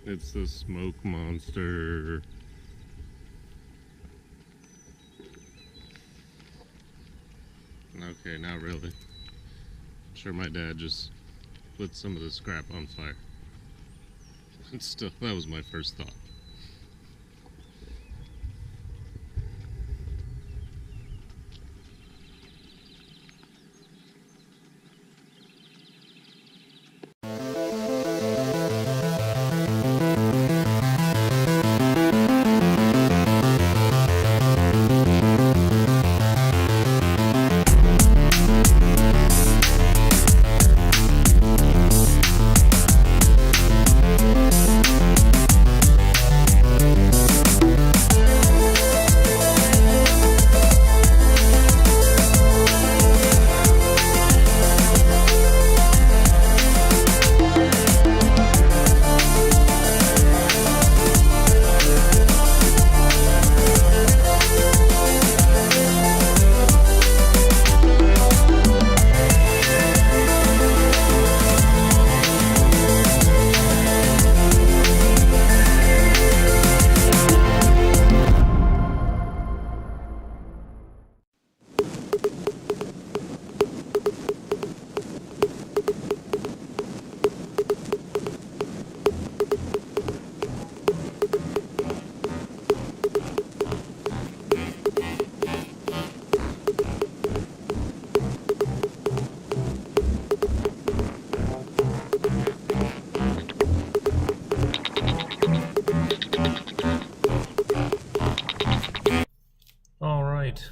It's the smoke monster. Okay, not really. I'm sure my dad just lit some of the scrap on fire. Still, that was my first thought.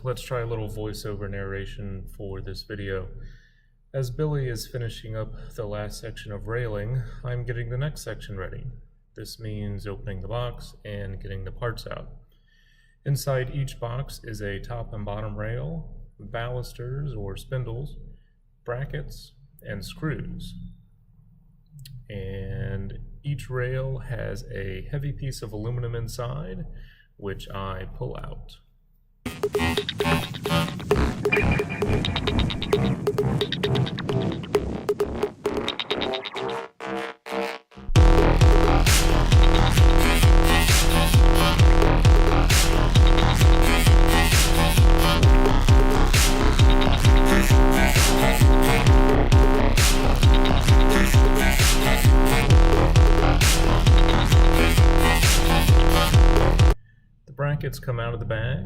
Let's try a little voiceover narration for this video. As Billy is finishing up the last section of railing, I'm getting the next section ready. This means opening the box and getting the parts out. Inside each box is a top and bottom rail, ballusters or spindles, brackets, and screws. And each rail has a heavy piece of aluminum inside, which I pull out. The brackets come out of the bag.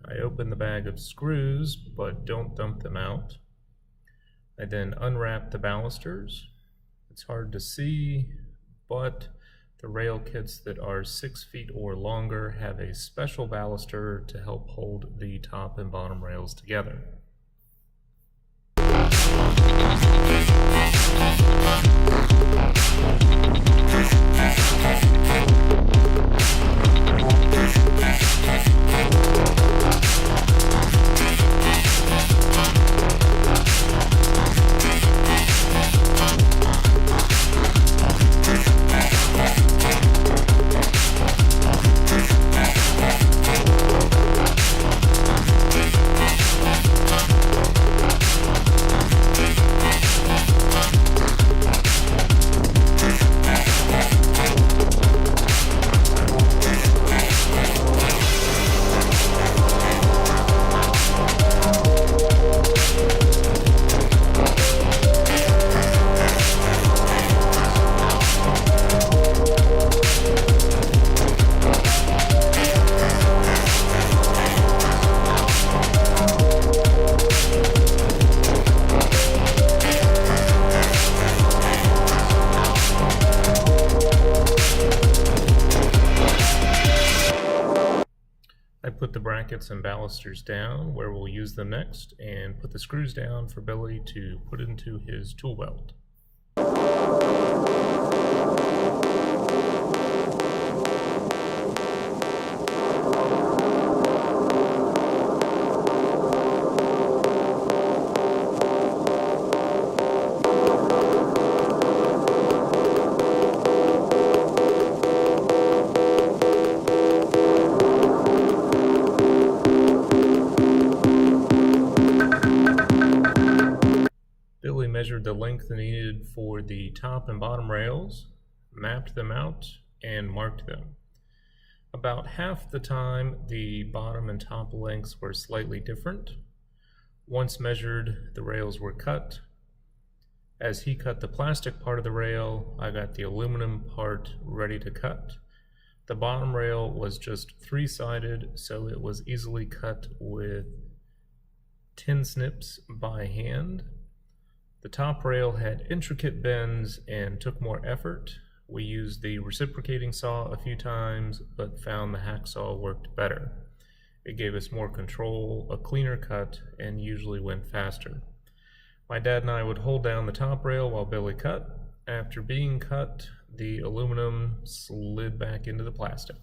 I open the bag of screws, but don't dump them out. I then unwrap the ballusters. It's hard to see, but the rail kits that are 6 feet or longer have a special baluster to help hold the top and bottom rails together. Put the brackets and ballusters down where we'll use them next, and put the screws down for Billy to put into his tool belt. Measured the length needed for the top and bottom rails. mapped them out, and marked them. About half the time, the bottom and top lengths were slightly different. Once measured, the rails were cut. As he cut the plastic part of the rail, I got the aluminum part ready to cut. The bottom rail was just three-sided, so it was easily cut with tin snips by hand. The top rail had intricate bends and took more effort. We used the recipricating saw a few times, but found the hacksaw worked better. It gave us more control, a cleaner cut, and usually went faster. My dad and I would hold down the top rail while Billy cut. After being cut, the aluminum slid back into the plastic.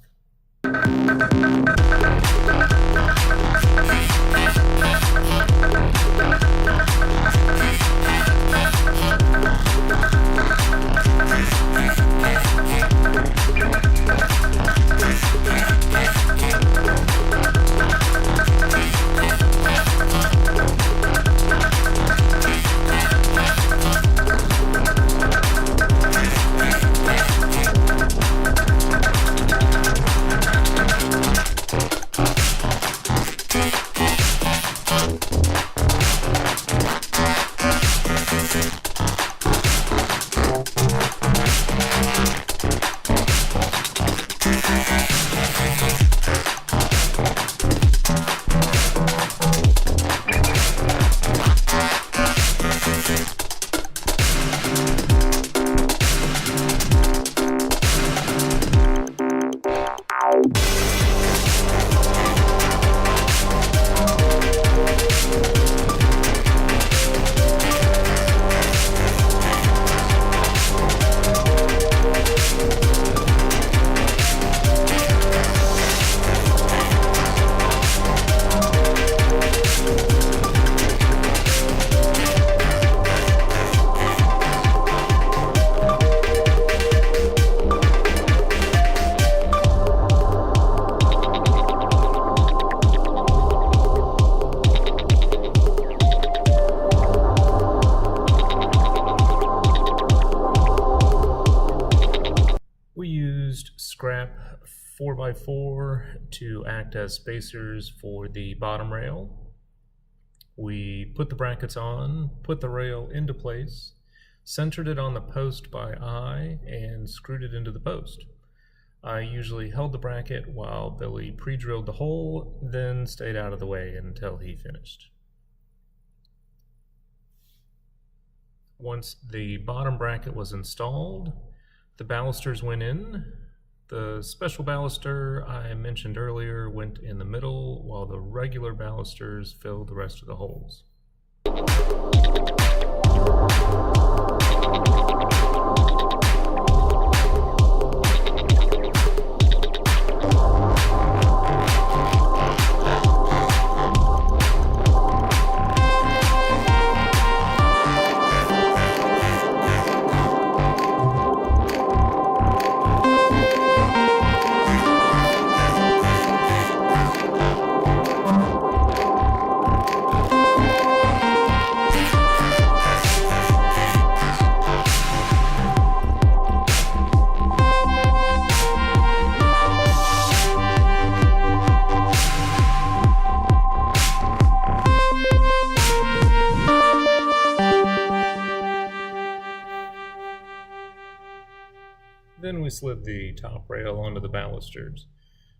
Scrap 4x4 to act as spacers for the bottom rail. We put the brackets on, put the rail into place, centered it on the post by eye, and screwed it into the post. I usually held the bracket while Billy pre-drilled the hole, then stayed out of the way until he finished. Once the bottom bracket was installed, the balusters went in. The special baluster I mentioned earlier went in the middle, while the regular balusters filled the rest of the holes. Then we slid the top rail onto the balusters.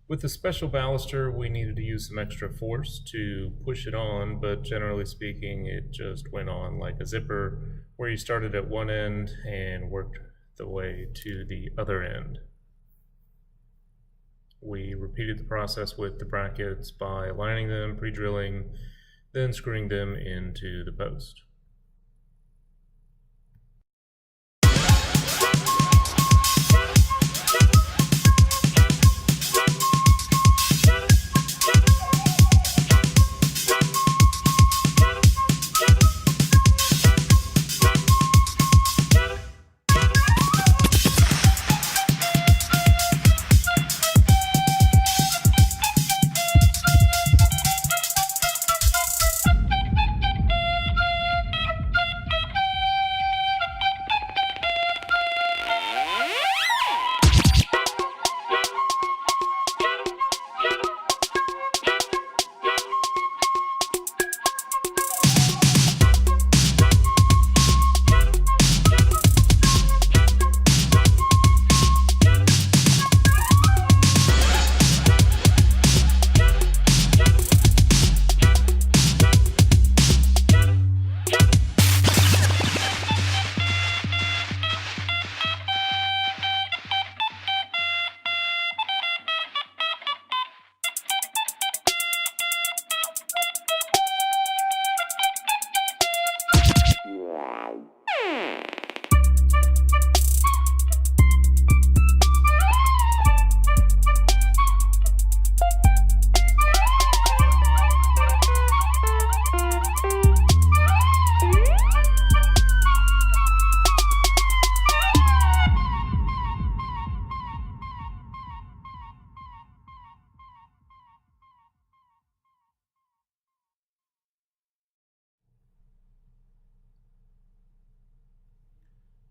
With the special baluster, we needed to use some extra force to push it on, but generally speaking, it just went on like a zipper, where you started at one end and worked the way to the other end. We repeated the process with the brackets by aligning them, pre-drilling, then screwing them into the post.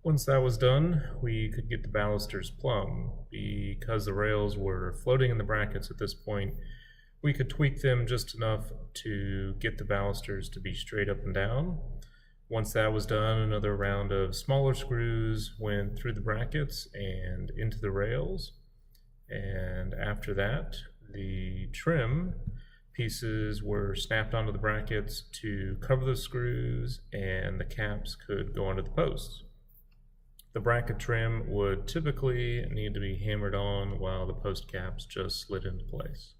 Once that was done, we could get the balusters plumb. Because the rails were floating in the brackets at this point, we could tweak them just enough to get the balusters to be straight up and down. Once that was done, another round of smaller screws went through the brackets and into the rails. And after that, the trim pieces were snapped onto the brackets to cover the screws, and the caps could go onto the posts. The bracket trim would typically need to be hammered on while the post caps just slid into place.